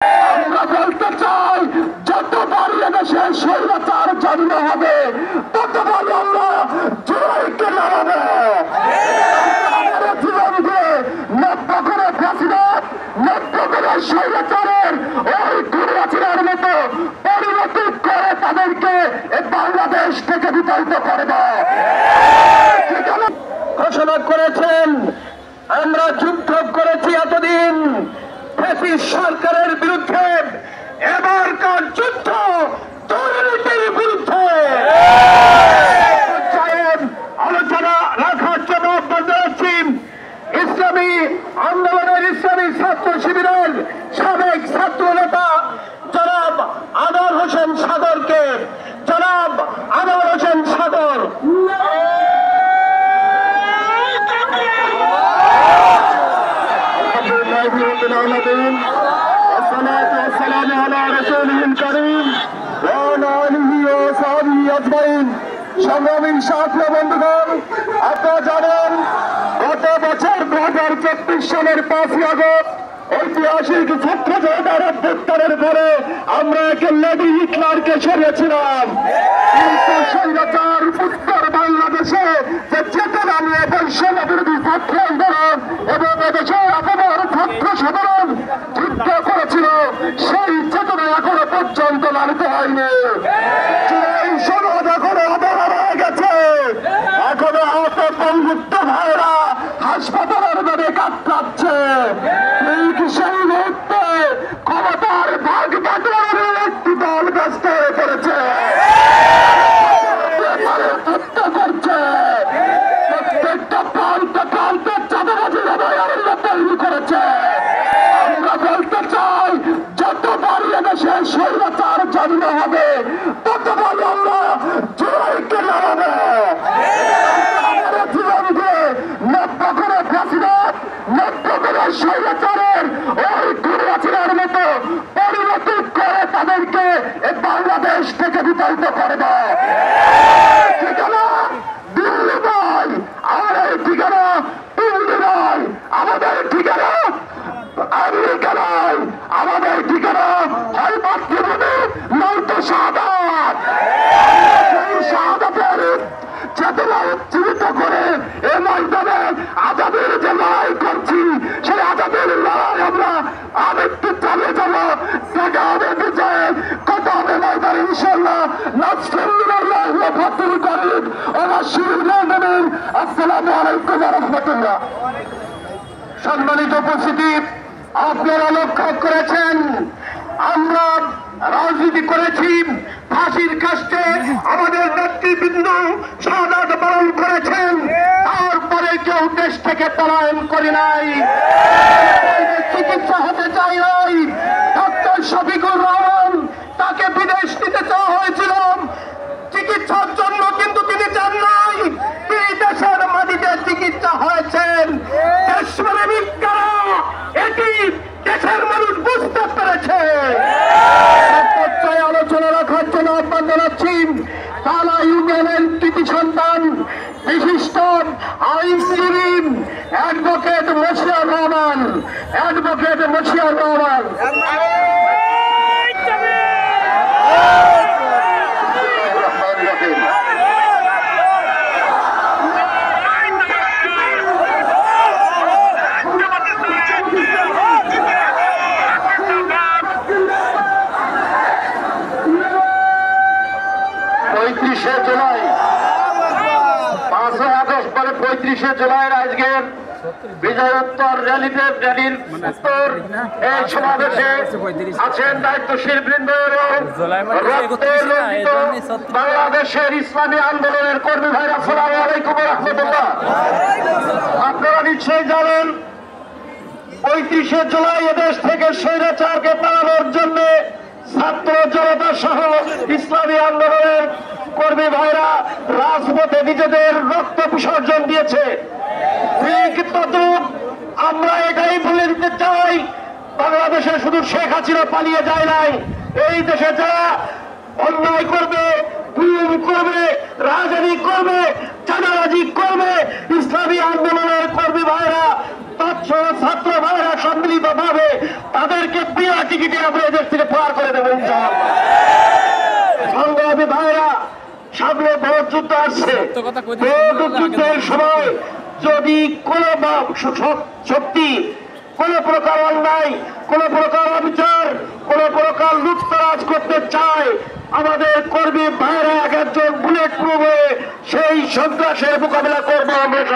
আমরা বলতে চাই যতবার এদেশে স্বৈরাচার চালু হবে ততবার আমরা জোরাইকে নামাবো। জীবন দিয়ে নব্য করে ফ্যাসিবাদ, নব্য করে স্বৈরাচারের ওই দুর্বাচনের মতো পরিণতি করে তাদেরকে বাংলাদেশ থেকে বিতাড়িত করব। ঘোষণা করেছেন আমরা যুদ্ধ করেছি এতদিন ফ্যাসিস্ট সরকারের বিরুদ্ধে, এবারকার যুদ্ধ দুর্নীতির বিরুদ্ধে। আলোচনা রাখার জন্য আহ্বান জানাচ্ছি ইসলামী আন্দোলনের ইসলামী ছাত্র শিবিরের সাবেক ছাত্র নেতা জনাব আনোয়ার হোসেন সাগরকে। জনাব আনোয়ার হোসেন সাগর। সংগ্রামী সাথী বন্ধুগণ, আপনারা জানেন গত বছর 2024 সালের 5ই আগস্ট ঐতিহাসিক ছাত্র জনতার অভ্যুত্থানের পরে আমরা একে লেডি হিটলারকে সরিয়েছিলাম। কিন্তু স্বৈরাচার উত্তর বাংলাদেশে যে চেতনা নিয়ে বৈষম্য বিরোধী ছাত্র আন্দোলন এবং এদেশে আপনার ছাত্র সাধারণ যুদ্ধ করেছিল, সেই চেতনা এখনো পর্যন্ত লালিত হয়নি। এখনো আহত বন্ধুত্ব ভাইরা হাসপাতালের বেডে কাতরাচ্ছে। ঠিক সেই মুহূর্তে ক্ষমতার ভাগ বাটোয়ারার একটি দল ব্যস্ত হয়ে পড়েছে, প্রত্যেকটা প্রান্তে প্রান্তে চাঁদাবাজির অভয়ারণ্য তৈরি করেছে। আমরা বলতে চাই যতবার এদেশে স্বৈরাচার চালু হবে ততবার আমরা জোরাইকে নামাবো। জীবন দিয়ে নব্য করে ফ্যাসিবাদ, নব্য করে স্বৈরাচারের ওই দুর্বাচনের মতো পরিণতি করে তাদেরকে বাংলাদেশ থেকে বিতাড়িত করব। ঠিকানা দিল্লি নয়, আর এই ঠিকানা দিল্লি নয়, আমাদের ঠিকানা আমেরিকা নয়, আমাদের ঠিকানা হয় মাতৃভূমি নয়তো শাহাদাত। সেই শাহাদাতের চেতনা উজ্জীবিত করে এ ময়দানে আজাদের যে লড়াই করছি, সেই আজাদের লড়াই আমরা আরেকটু চালিয়ে যাব। দেখা হবে বিজয়ে, কত হবে ময়দানে ইনশাল্লাহ। আসসালামু আলাইকুম ওয়া রাহমাতুল্লাহ। সম্মানিত উপস্থিতি, আপনারা লক্ষ্য করেছেন আমরা রাজনীতি করেছি, ফাঁসির কাস্টে আমাদের নেতৃবৃন্দ শাহাদাত বরণ করেছেন, তারপরে কেউ দেশ থেকে পলায়ন করে নাই, চিকিৎসা হতে চাই নাই। ডক্টর শফিকুর রহমান, তাকে বিদেশ নিতে চাওয়া হয়েছিল চিকিৎসার জন্য, কিন্তু তিনি চান নাই, তিনি দেশের মাটিতে চিকিৎসা হয়েছেন। দেশপ্রেমিক কারা এটি দেশের মানুষ বুঝতে পেরেছে। আলোচনা রাখার জন্য আহ্বান জানাচ্ছি তালা ইউনিয়নের কৃতি সন্তান বিশিষ্ট আইনজীবী অ্যাডভোকেট মশিউর রহমান। অ্যাডভোকেট মশিউর রহমান। 35শে জুলাই, 5 আগস্ট পরে 35শে জুলাইয়ের আজকের বিজয় উত্তর র্যালির উত্তর এই সমাবেশে আছেন দায়িত্বশীল বৃন্দ এবং বাংলাদেশের ইসলামী আন্দোলনের কর্মী ভাইরা। আসসালামু আলাইকুম ওয়া রাহমাতুল্লাহ। আপনারা নিশ্চয়ই জানেন 35শে জুলাই এদেশ থেকে স্বৈরাচারকে তাড়ানোর জন্য ছাত্র জনতা সহ ইসলামী আন্দোলনের কর্মী ভাইরা রাজপথে নিজেদের রক্ত বিসর্জন দিয়েছে। ঠিক তদ্রুপ আমরা এটাই বলে দিতে চাই, বাংলাদেশে শুধু শেখ হাসিনা পালিয়ে যায় নাই, এই দেশে যারা অন্যায় করবে, খুন করবে, রাজনীতি করবে, চাঁদাবাজি করবে, ইসলামী আন্দোলনের কর্মী ভাইরা উস্তাদ ছাত্র ভাইরা সম্মিলিত ভাবে তাদেরকে বিনা টিকিটে আমরা এদেশ থেকে পার করে দেবো ইনশাআল্লাহ। সংগ্রামী ভাইরা, সামনে ভোট যুদ্ধ আসছে। ভোট যুদ্ধের সময় যদি কোন শক্তি, কোন প্রকার অন্যায়, কোন প্রকার অবিচার, কোন প্রকার লুটতরাজ করতে চায়, আমাদের কর্মী ভাইরা এক একজন বুলেট প্রুফ হয়ে সেই সন্ত্রাসের মোকাবিলা করবো আমরা।